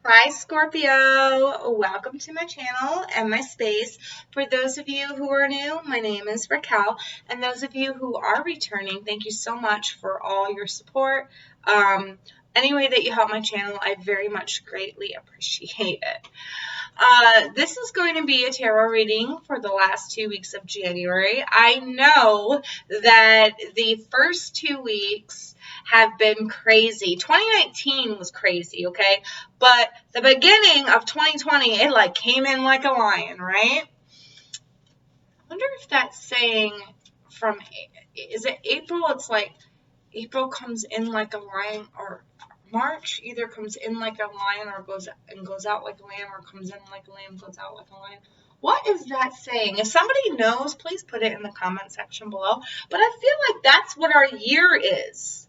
Hi, Scorpio. Welcome to my channel and my space. For those of you who are new, my name is Racquel, and those of you who are returning, thank you so much for all your support. Any way that you help my channel, I very much greatly appreciate it. This is going to be a tarot reading for the last 2 weeks of January. I know that the first 2 weeks have been crazy. 2019 was crazy, okay? But the beginning of 2020, it like came in like a lion, right? I wonder if that's saying from, is it April? It's like April comes in like a lion, or March either comes in like a lion or goes out like a lamb, or comes in like a lamb, goes out like a lion. What is that saying? If somebody knows, please put it in the comment section below. But I feel like that's what our year is.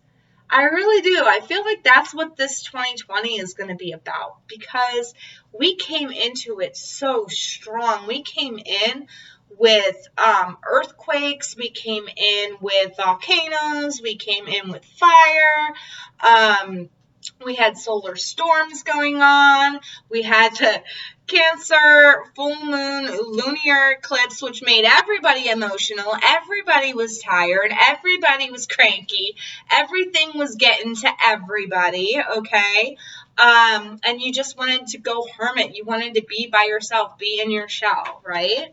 I really do. I feel like that's what this 2020 is going to be about, because we came into it so strong. We came in with earthquakes. We came in with volcanoes. We came in with fire. We had solar storms going on. We had the Cancer, full moon, lunar eclipse, which made everybody emotional. Everybody was tired. Everybody was cranky. Everything was getting to everybody, okay? And you just wanted to go hermit. You wanted to be by yourself, be in your shell, right?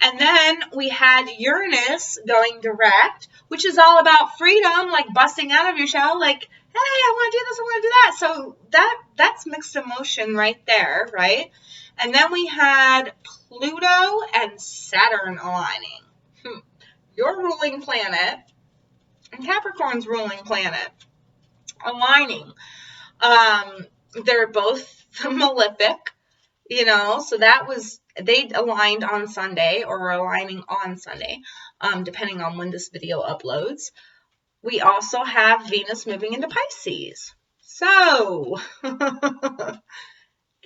And then we had Uranus going direct, which is all about freedom, like busting out of your shell, like, hey, I want to do this, I want to do that. So that's mixed emotion right there, right? And then we had Pluto and Saturn aligning. Your ruling planet and Capricorn's ruling planet aligning. They're both malefic, so they aligned on Sunday, or are aligning on Sunday, depending on when this video uploads. We also have Venus moving into Pisces. So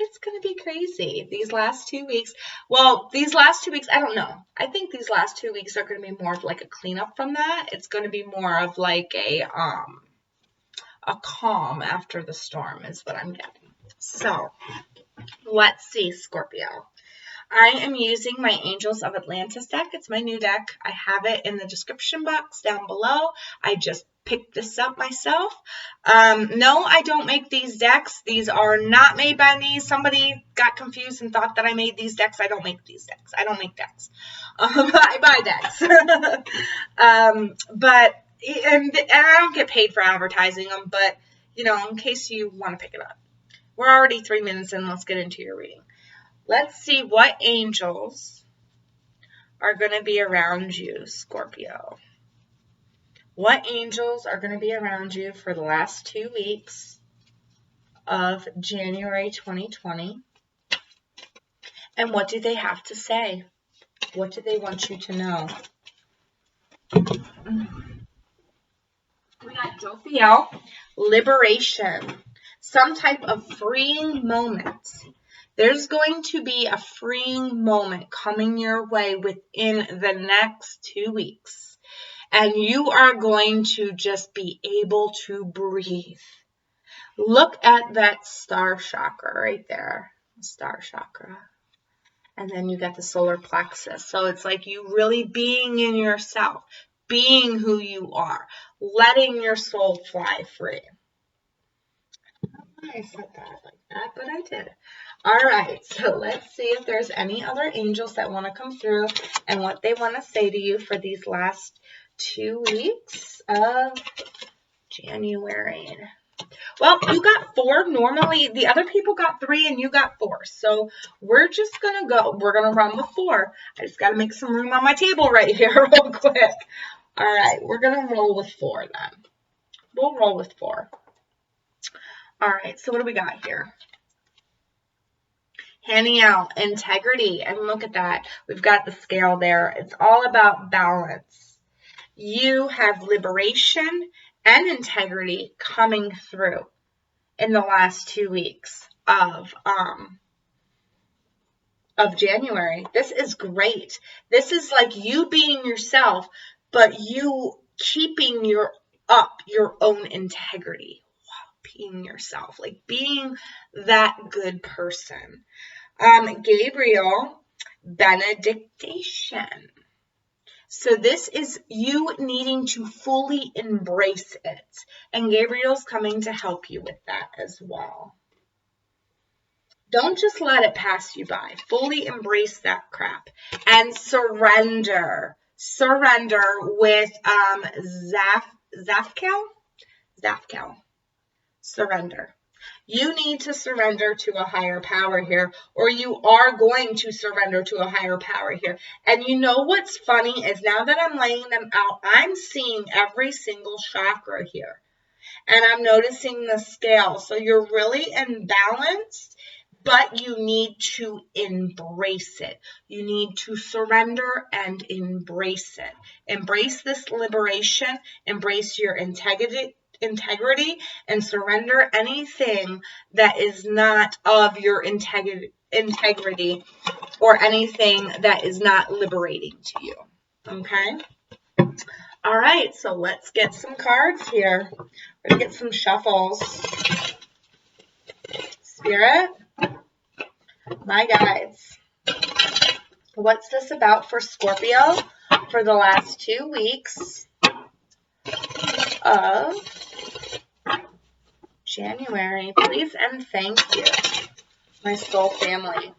it's going to be crazy these last 2 weeks. Well, these last 2 weeks, I don't know. I think these last 2 weeks are going to be more of like a cleanup from that. It's going to be more of like a calm after the storm is what I'm getting. So let's see, Scorpio. I am using my Angels of Atlantis deck. It's my new deck. I have it in the description box down below. I just picked this up myself. No, I don't make these decks. These are not made by me. Somebody got confused and thought that I made these decks. I don't make these decks. I don't make decks. I buy decks. And I don't get paid for advertising them, but, in case you want to pick it up. We're already 3 minutes in. Let's get into your reading. Let's see what angels are going to be around you, Scorpio. What angels are going to be around you for the last 2 weeks of January 2020? And what do they have to say? What do they want you to know? We got Jophiel, liberation, some type of freeing moment. There's going to be a freeing moment coming your way within the next 2 weeks. And you are going to just be able to breathe. Look at that star chakra right there. Star chakra. And then you got the solar plexus. So it's like you really being in yourself. Being who you are. Letting your soul fly free. I said that like that, but I did. All right, so let's see if there's any other angels that want to come through and what they want to say to you for these last 2 weeks of January. Well, you got 4. Normally, the other people got 3 and you got 4. So we're just going to go. We're going to run with 4. I just got to make some room on my table right here real quick. All right, we're going to roll with 4 then. We'll roll with 4. All right, so what do we got here? Handing out integrity, and look at that. We've got the scale there. It's all about balance. You have liberation and integrity coming through in the last 2 weeks of January. This is great. This is like you being yourself, but you keeping your own integrity. keeping yourself, like being that good person. Gabriel, benediction. So this is you needing to fully embrace it. And Gabriel's coming to help you with that as well. Don't just let it pass you by. Fully embrace that crap. And surrender. Surrender with Racquel. Surrender. You need to surrender to a higher power here, or you are going to surrender to a higher power here. And you know what's funny is now that I'm laying them out, I'm seeing every single chakra here. And I'm noticing the scale. So you're really imbalanced, but you need to embrace it. You need to surrender and embrace it. Embrace this liberation. Embrace your integrity and surrender anything that is not of your integrity or anything that is not liberating to you. Okay? All right, so let's get some cards here. We're going to get some shuffles. Spirit, my guides. What's this about for Scorpio for the last 2 weeks of January? Please and thank you, my soul family.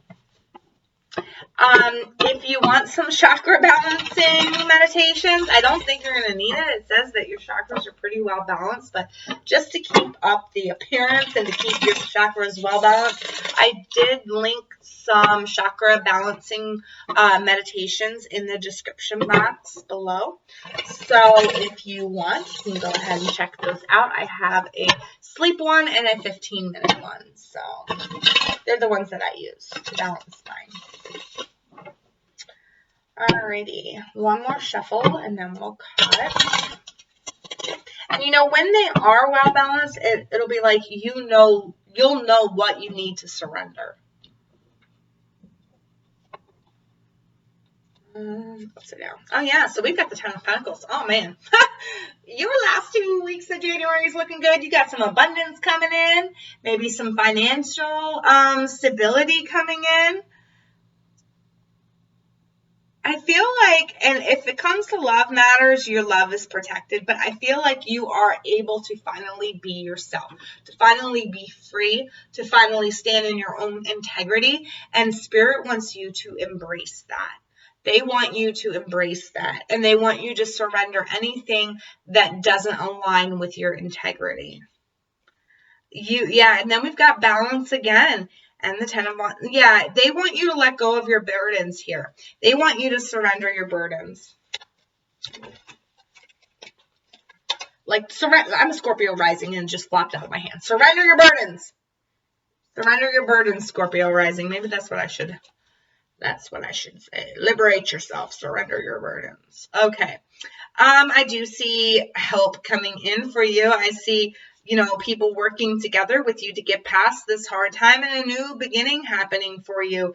If you want some chakra balancing meditations, I don't think you're going to need it. It says that your chakras are pretty well balanced, but just to keep up the appearance and to keep your chakras well balanced, I did link some chakra balancing meditations in the description box below. So if you want, you can go ahead and check those out. I have a sleep one and a 15-minute one. So they're the ones that I use to balance mine. Alrighty, one more shuffle and then we'll cut. And you know, when they are well balanced, it'll be like you'll know what you need to surrender. Upside down. Oh yeah, so we've got the Ten of Pentacles. Oh man, your last 2 weeks of January is looking good. You got some abundance coming in, maybe some financial stability coming in. I feel like, and if it comes to love matters, your love is protected, but I feel like you are able to finally be yourself, to finally be free, to finally stand in your own integrity, and Spirit wants you to embrace that. They want you to embrace that, and they want you to surrender anything that doesn't align with your integrity. And then we've got balance again. And the 10 of Wands. Yeah, they want you to let go of your burdens here. They want you to surrender your burdens. Like, surrender. I'm a Scorpio rising and just flopped out of my hand. Surrender your burdens. Surrender your burdens, Scorpio rising. Maybe that's what I should say. Liberate yourself. Surrender your burdens. Okay. I do see help coming in for you. I see, people working together with you to get past this hard time and a new beginning happening for you.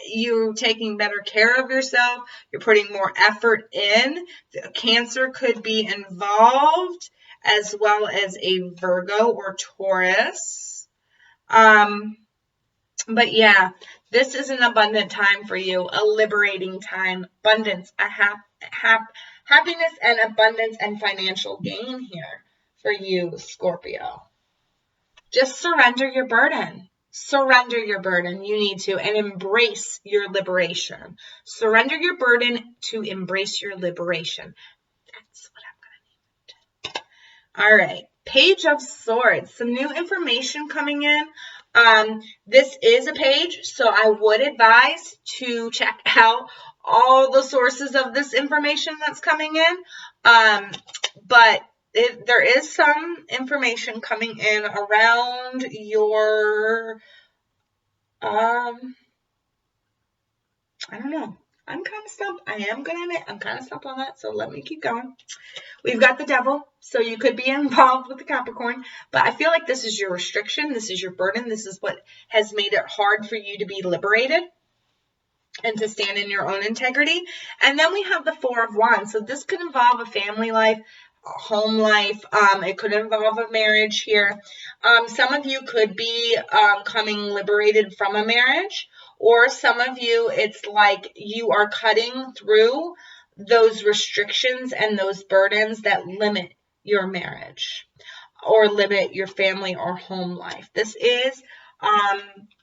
You taking better care of yourself. You're putting more effort in. Cancer could be involved, as well as a Virgo or Taurus. But yeah, this is an abundant time for you, a liberating time, abundance, happiness and abundance and financial gain here for you, Scorpio. Just surrender your burden. Surrender your burden. You need to, and embrace your liberation. Surrender your burden to embrace your liberation. That's what I'm going to need. All right. Page of Swords. Some new information coming in. This is a page, so I would advise to check out all the sources of this information that's coming in. But there is some information coming in around your, I don't know. I'm kind of stumped. I am going to admit I'm kind of stumped on that, so let me keep going. We've got the Devil, so you could be involved with the Capricorn, but I feel like this is your restriction. This is your burden. This is what has made it hard for you to be liberated and to stand in your own integrity. And then we have the Four of Wands. So this could involve a family life, home life. It could involve a marriage here. Some of you could be coming liberated from a marriage, or some of you, it's like you are cutting through those restrictions and those burdens that limit your marriage or limit your family or home life. This is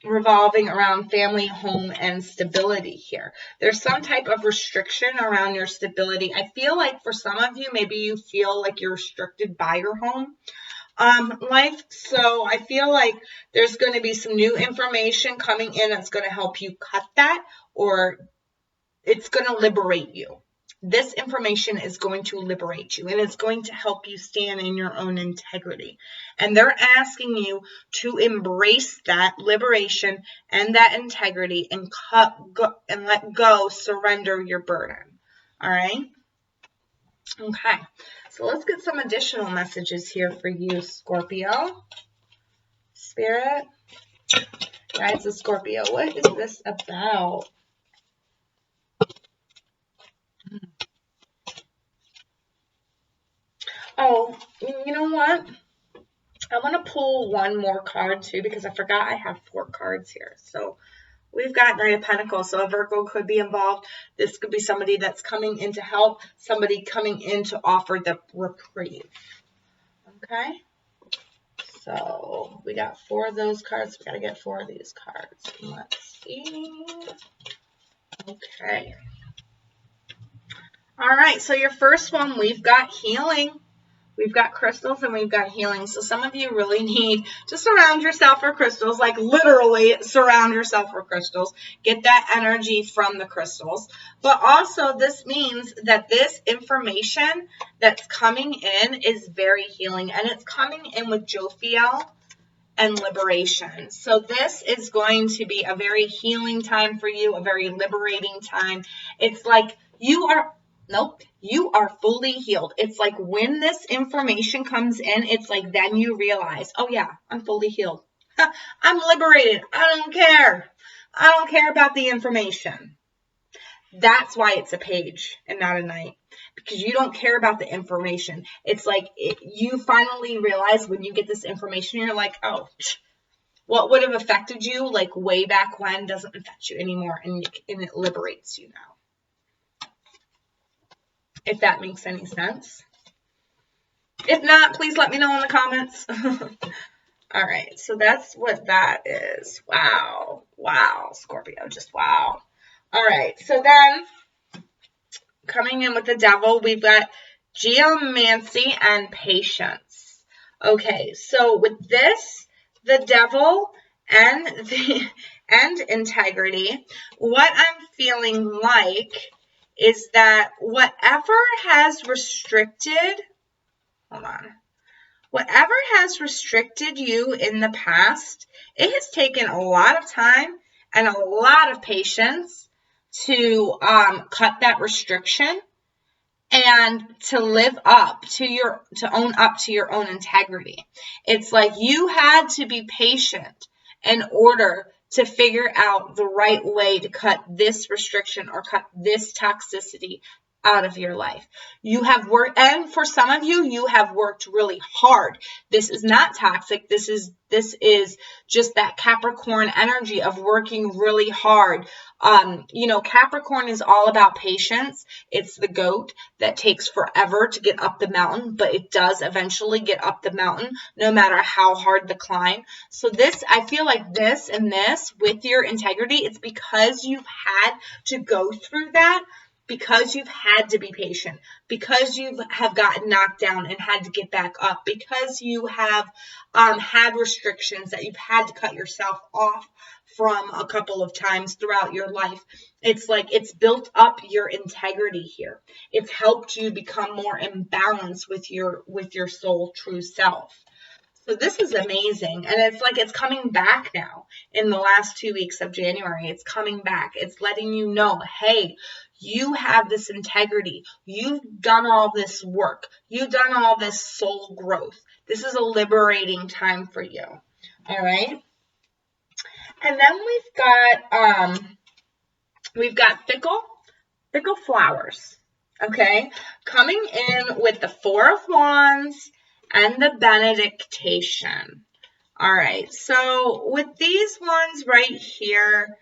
revolving around family, home, and stability here. There's some type of restriction around your stability. I feel like for some of you, maybe you feel like you're restricted by your home life. So I feel like there's going to be some new information coming in that's going to help you cut that, or it's going to liberate you. This information is going to liberate you, and it's going to help you stand in your own integrity. And they're asking you to embrace that liberation and that integrity and let go, surrender your burden. All right? Okay. So let's get some additional messages here for you, Scorpio. Spirit. Guys, the Scorpio, what is this about? Oh, you know what? I want to pull one more card too, because I forgot I have 4 cards here. So we've got Knight of Pentacles, so a Virgo could be involved. This could be somebody that's coming in to help, somebody coming in to offer the reprieve. Okay? So we got 4 of those cards. We got to get 4 of these cards. Let's see. Okay. All right, so your first one, we've got healing. We've got crystals and we've got healing. So some of you really need to surround yourself with crystals, like literally surround yourself with crystals. Get that energy from the crystals. But also this means that this information that's coming in is very healing, and it's coming in with Jophiel and liberation. So this is going to be a very healing time for you, a very liberating time. It's like you are fully healed. It's like when this information comes in, it's like then you realize, oh yeah, I'm fully healed. I'm liberated. I don't care. I don't care about the information. That's why it's a page and not a knight, because you don't care about the information. It's like you finally realize when you get this information, you're like, oh, what would have affected you like way back when doesn't affect you anymore, and it liberates you now. If that makes any sense. If not, please let me know in the comments. All right, so that's what that is. Wow. Wow, Scorpio, just wow. All right, so then coming in with the devil, we've got geomancy and patience. Okay, so with this, the devil and integrity, what I'm feeling like is that whatever has restricted you in the past, it has taken a lot of time and a lot of patience to cut that restriction and to live up to own up to your own integrity. It's like you had to be patient in order to figure out the right way to cut this restriction or cut this toxicity out of your life. You have worked, and for some of you, you have worked really hard. This is not toxic. This is just that Capricorn energy of working really hard. Capricorn is all about patience. It's the goat that takes forever to get up the mountain, but it does eventually get up the mountain, no matter how hard the climb. So I feel like this with your integrity, it's because you've had to go through that, because you've had to be patient, because you have gotten knocked down and had to get back up, because you have had restrictions that you've had to cut yourself off from a couple of times throughout your life. It's like it's built up your integrity here. It's helped you become more in balance with your soul true self. So this is amazing. And it's like it's coming back now in the last 2 weeks of January. It's coming back. It's letting you know, hey, you have this integrity. You've done all this work. You've done all this soul growth. This is a liberating time for you. All right. And then we've got fickle flowers. Okay, coming in with the Four of Wands and the Benediction. All right, so with these ones right here,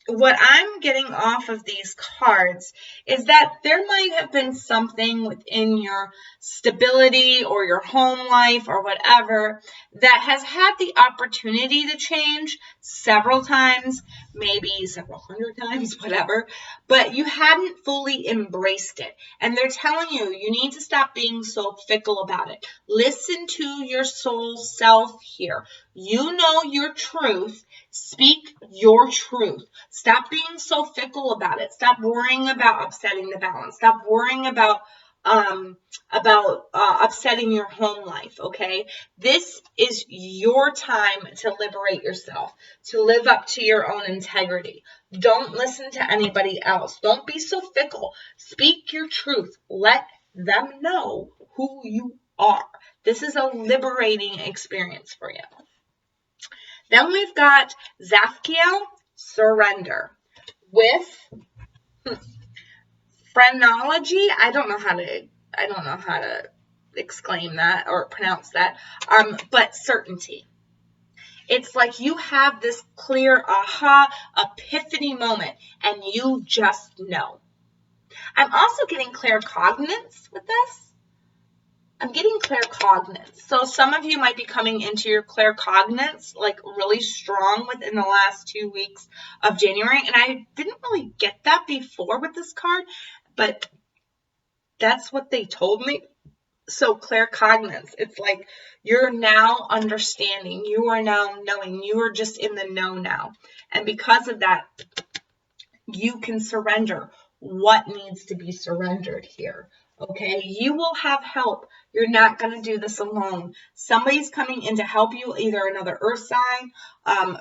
what I'm getting off of these cards is that there might have been something within your stability or your home life or whatever that has had the opportunity to change several times, maybe several hundred times, whatever, but you hadn't fully embraced it. And they're telling you, you need to stop being so fickle about it. Listen to your soul self here. You know your truth. Speak your truth. Stop being so fickle about it. Stop worrying about upsetting the balance. Stop worrying about upsetting your home life, okay? This is your time to liberate yourself, to live up to your own integrity. Don't listen to anybody else. Don't be so fickle. Speak your truth. Let them know who you are. This is a liberating experience for you. Then we've got Racquel, surrender. With phrenology, I don't know how to exclaim that or pronounce that, but certainty. It's like you have this clear aha epiphany moment and you just know. I'm also getting claircognizance with this. I'm getting claircognizance. So some of you might be coming into your claircognizance like really strong within the last 2 weeks of January. And I didn't really get that before with this card, but that's what they told me. So claircognizance, it's like you're now understanding. You are now knowing. You are just in the know now. And because of that, you can surrender what needs to be surrendered here. Okay, you will have help. You're not going to do this alone. Somebody's coming in to help you, either another earth sign,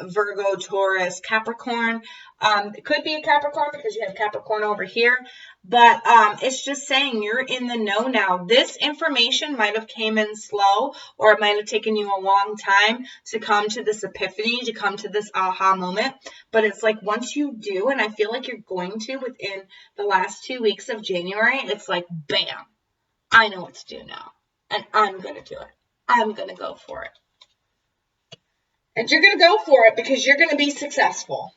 Virgo, Taurus, Capricorn. It could be a Capricorn because you have Capricorn over here. But it's just saying you're in the know now. This information might have came in slow, or it might have taken you a long time to come to this epiphany, to come to this aha moment. But it's like once you do, and I feel like you're going to within the last 2 weeks of January, it's like, bam, I know what to do now. And I'm going to do it. I'm going to go for it. And you're going to go for it because you're going to be successful.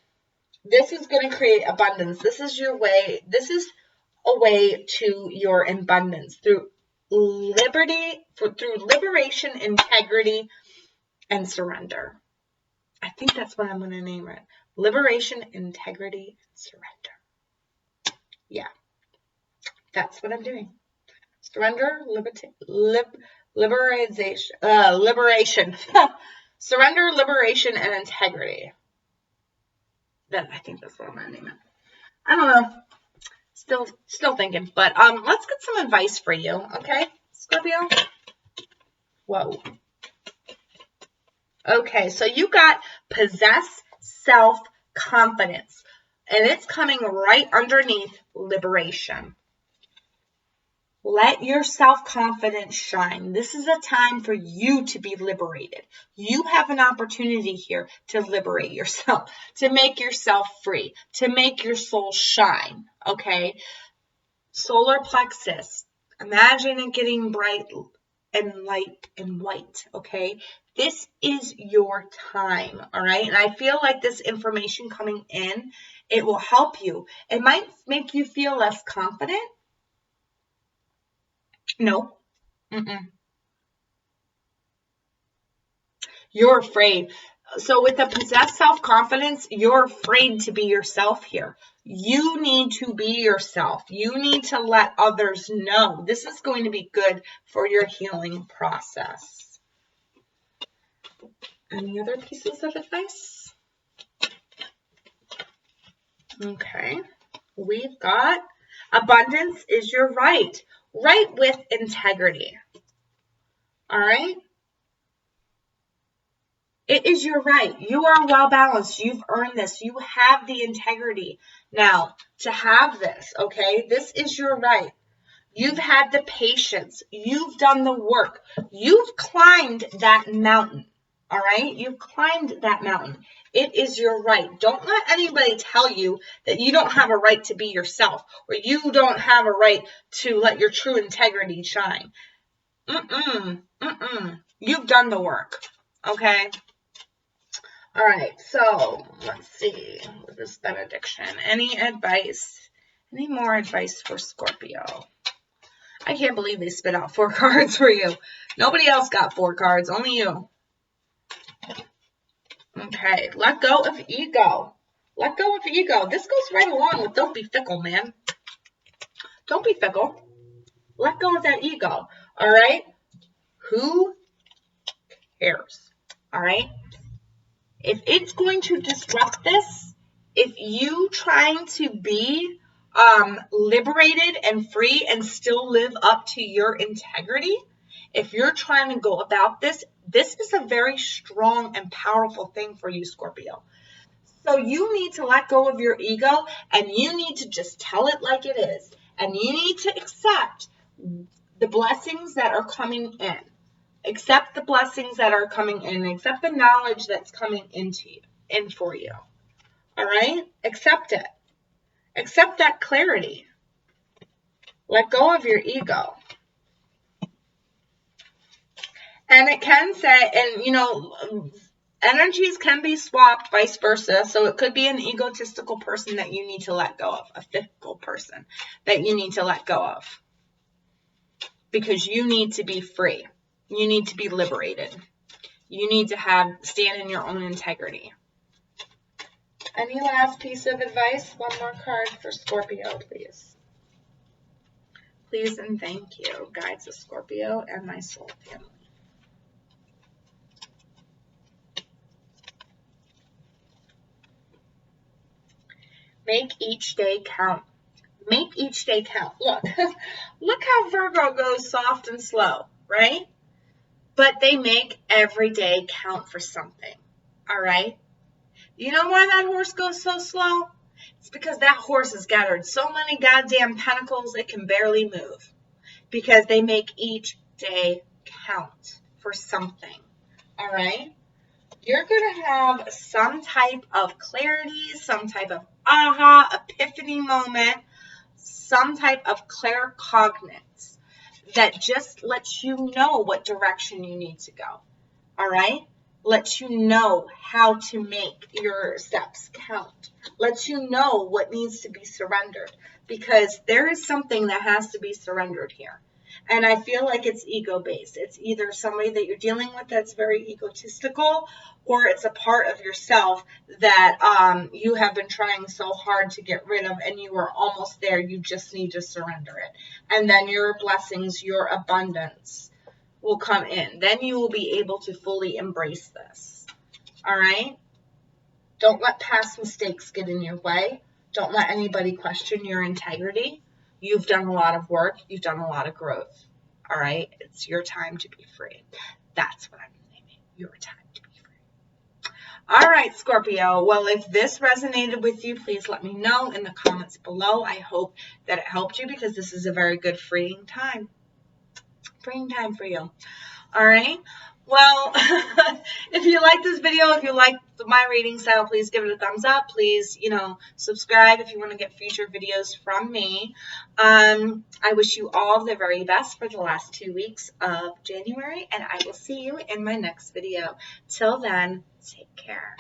This is going to create abundance. This is your way. This is a way to your abundance through liberty, through liberation, integrity, and surrender. I think that's what I'm going to name it. Liberation, integrity, and surrender. Yeah, that's what I'm doing. Surrender, liberation. Surrender, liberation, and integrity. I think that's what I'm going to name it. I don't know. Still thinking, but let's get some advice for you, okay, Scorpio? Whoa. Okay, so you got possess self-confidence, and it's coming right underneath liberation. Let your self-confidence shine. This is a time for you to be liberated. You have an opportunity here to liberate yourself, to make yourself free, to make your soul shine, okay? Solar plexus. Imagine it getting bright and light and white, okay? This is your time, all right? And I feel like this information coming in, it will help you. It might make you feel less confident. No. You're afraid. So with the possessed self-confidence, you're afraid to be yourself here. You need to be yourself. You need to let others know. This is going to be good for your healing process. Any other pieces of advice? Okay. We've got abundance is your right. Right with integrity. All right? It is your right. You are well balanced. You've earned this. You have the integrity now to have this, okay? This is your right. You've had the patience. You've done the work. You've climbed that mountain. All right? You've climbed that mountain. It is your right. Don't let anybody tell you that you don't have a right to be yourself, or you don't have a right to let your true integrity shine. You've done the work. Okay? All right, so let's see with this benediction. Any advice? Any more advice for Scorpio? I can't believe they spit out 4 cards for you. Nobody else got 4 cards, only you. Okay, let go of ego. Let go of ego. This goes right along with don't be fickle, man. Don't be fickle. Let go of that ego, all right? Who cares, all right? If it's going to disrupt this, if you trying to be liberated and free and still live up to your integrity, if you're trying to go about this, this is a very strong and powerful thing for you, Scorpio. So you need to let go of your ego, and you need to just tell it like it is. And you need to accept the blessings that are coming in. Accept the blessings that are coming in. Accept the knowledge that's coming in for you. All right? Accept it. Accept that clarity. Let go of your ego. And it can say, and you know, energies can be swapped, vice versa. So it could be an egotistical person that you need to let go of, a fickle person that you need to let go of. Because you need to be free. You need to be liberated. You need to stand in your own integrity. Any last piece of advice? One more card for Scorpio, please. Please and thank you, guides of Scorpio and my soul family. Make each day count. Make each day count. Look, look how Virgo goes soft and slow, right? But they make every day count for something, all right? You know why that horse goes so slow? It's because that horse has gathered so many goddamn pentacles it can barely move. Because they make each day count for something, all right? You're going to have some type of clarity, some type of aha, epiphany moment, some type of claircognizance that just lets you know what direction you need to go, all right? Lets you know how to make your steps count. Lets you know what needs to be surrendered, because there is something that has to be surrendered here. And I feel like it's ego-based. It's either somebody that you're dealing with that's very egotistical, or it's a part of yourself that you have been trying so hard to get rid of, and you are almost there. You just need to surrender it. And then your blessings, your abundance will come in. Then you will be able to fully embrace this. All right? Don't let past mistakes get in your way. Don't let anybody question your integrity. You've done a lot of work. You've done a lot of growth. All right? It's your time to be free. That's what I'm naming. Your time to be free. All right, Scorpio. Well, if this resonated with you, please let me know in the comments below. I hope that it helped you, because this is a very good freeing time. Freeing time for you. All right? Well, if you like this video, if you like my reading style, please give it a thumbs up. Please, subscribe if you want to get future videos from me. I wish you all the very best for the last 2 weeks of January, and I will see you in my next video. Till then, take care.